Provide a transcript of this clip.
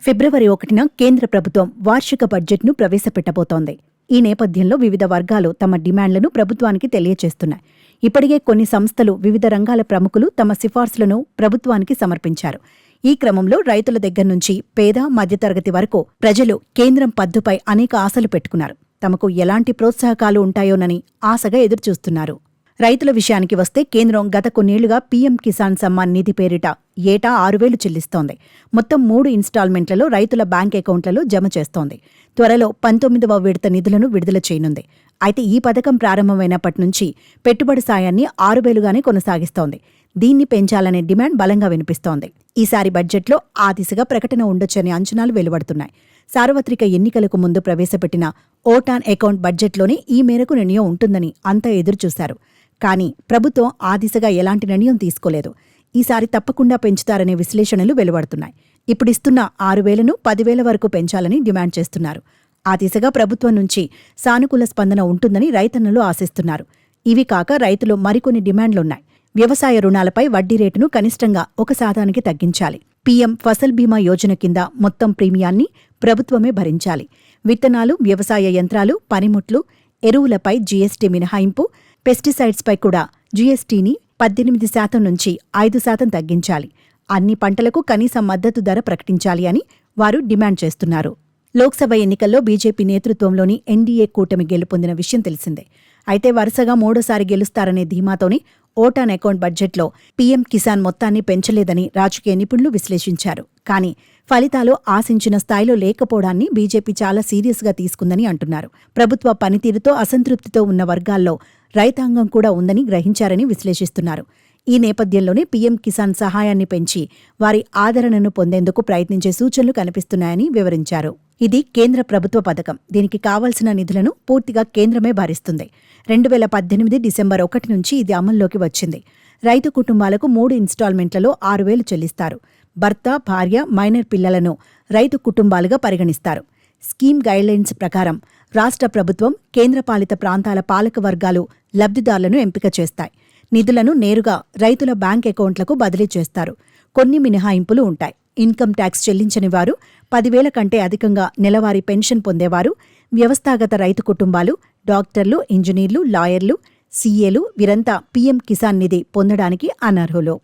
ఫిబ్రవరి 1న కేంద్ర ప్రభుత్వం వార్షిక బడ్జెట్ను ప్రవేశపెట్టబోతోంది. ఈ నేపథ్యంలో వివిధ వర్గాలు తమ డిమాండ్లను ప్రభుత్వానికి తెలియజేస్తున్నాయి. ఇప్పటికే కొన్ని సంస్థలు, వివిధ రంగాల ప్రముఖులు తమ సిఫార్సులను ప్రభుత్వానికి సమర్పించారు. ఈ క్రమంలో రైతుల దగ్గర నుంచి పేద, మధ్యతరగతి వరకు ప్రజలు కేంద్రం పద్దుపై అనేక ఆశలు పెట్టుకున్నారు. తమకు ఎలాంటి ప్రోత్సాహకాలు ఉంటాయోనని ఆశగా ఎదురుచూస్తున్నారు. రైతుల విషయానికి వస్తే కేంద్రం గత కొన్నేళ్లుగా పీఎం కిసాన్ సమ్మాన్ నిధి పేరిట ఏటా 6,000 చెల్లిస్తోంది. మొత్తం 3 ఇన్స్టాల్మెంట్లలో రైతుల బ్యాంక్ అకౌంట్లలో జమ చేస్తోంది. త్వరలో 19వ విడత నిధులను విడుదల చేయనుంది. అయితే ఈ పథకం ప్రారంభమైనప్పటి నుంచి పెట్టుబడి సాయాన్ని 6,000గానే కొనసాగిస్తోంది. దీన్ని పెంచాలనే డిమాండ్ బలంగా వినిపిస్తోంది. ఈసారి బడ్జెట్లో ఆ దిశగా ప్రకటన ఉండొచ్చనే అంచనాలు వెలువడుతున్నాయి. సార్వత్రిక ఎన్నికలకు ముందు ప్రవేశపెట్టిన ఓట్ ఆన్ అకౌంట్ బడ్జెట్లోనే ఈ మేరకు నిర్ణయం ఉంటుందని అంతా ఎదురుచూశారు. కానీ ప్రభుత్వం ఆ దిశగా ఎలాంటి నిర్ణయం తీసుకోలేదు. ఈసారి తప్పకుండా పెంచుతారనే విశ్లేషణలు వెలువడుతున్నాయి. ఇప్పుడిస్తున్న 6,000ను 10,000 వరకు పెంచాలని డిమాండ్ చేస్తున్నారు. ఆ దిశగా ప్రభుత్వం నుంచి సానుకూల స్పందన ఉంటుందని రైతన్నలు ఆశిస్తున్నారు. ఇవి కాక రైతులు మరికొన్ని డిమాండ్లున్నాయి. వ్యవసాయ రుణాలపై వడ్డీ రేటును కనిష్టంగా 1% తగ్గించాలి. పీఎం ఫసల్ బీమా యోజన కింద మొత్తం ప్రీమియాన్ని ప్రభుత్వమే భరించాలి. విత్తనాలు, వ్యవసాయ యంత్రాలు, పనిముట్లు, ఎరువులపై జీఎస్టీ మినహాయింపు, పెస్టిసైడ్స్పై కూడా జీఎస్టీని 18% నుంచి 5% తగ్గించాలి. అన్ని పంటలకు కనీస మద్దతు ధర ప్రకటించాలి అని వారు డిమాండ్ చేస్తున్నారు. లోక్సభ ఎన్నికల్లో బీజేపీ నేతృత్వంలోని ఎన్డీఏ కూటమి గెలుపొందిన విషయం తెలిసిందే. అయితే వరుసగా 3సారి గెలుస్తారనే ధీమాతోనే ఓట్ ఆన్ అకౌంట్ బడ్జెట్లో పీఎం కిసాన్ మొత్తాన్ని పెంచలేదని రాజకీయ నిపుణులు విశ్లేషించారు. కానీ ఫలితాలు ఆశించిన స్థాయిలో లేకపోవడాన్ని బీజేపీ చాలా సీరియస్గా తీసుకుందని అంటున్నారు. ప్రభుత్వ పనితీరుతో అసంతృప్తితో ఉన్న వర్గాల్లో రైతాంగం కూడా ఉందని గ్రహించారని విశ్లేషిస్తున్నారు. ఈ నేపథ్యంలోనే పీఎం కిసాన్ సహాయాన్ని పెంచి వారి ఆదరణను పొందేందుకు ప్రయత్నించే సూచనలు కనిపిస్తున్నాయని వివరించారు. ఇది కేంద్ర ప్రభుత్వ పథకం. దీనికి కావాల్సిన నిధులను పూర్తిగా కేంద్రమే భరిస్తుంది. 2018 డిసెంబర్ 1 నుంచి ఇది అమల్లోకి వచ్చింది. రైతు కుటుంబాలకు 3 ఇన్స్టాల్మెంట్లలో 6,000 చెల్లిస్తారు. భర్త, భార్య, మైనర్ పిల్లలను రైతు కుటుంబాలుగా పరిగణిస్తారు. స్కీమ్ గైడ్లైన్స్ ప్రకారం రాష్ట్ర ప్రభుత్వం, కేంద్రపాలిత ప్రాంతాల పాలక వర్గాలు లబ్ధిదారులను ఎంపిక చేస్తాయి. నిధులను నేరుగా రైతుల బ్యాంక్ అకౌంట్లకు బదిలీ చేస్తారు. కొన్ని మినహాయింపులు ఉంటాయి. ఇన్కమ్ ట్యాక్స్ చెల్లించని వారు, 10,000 కంటే అధికంగా నెలవారీ పెన్షన్ పొందేవారు, వ్యవస్థాగత రైతు కుటుంబాలు, డాక్టర్లు, ఇంజనీర్లు, లాయర్లు, సీఏలు వీరంతా పీఎం కిసాన్ నిధి పొందడానికి అనర్హులు.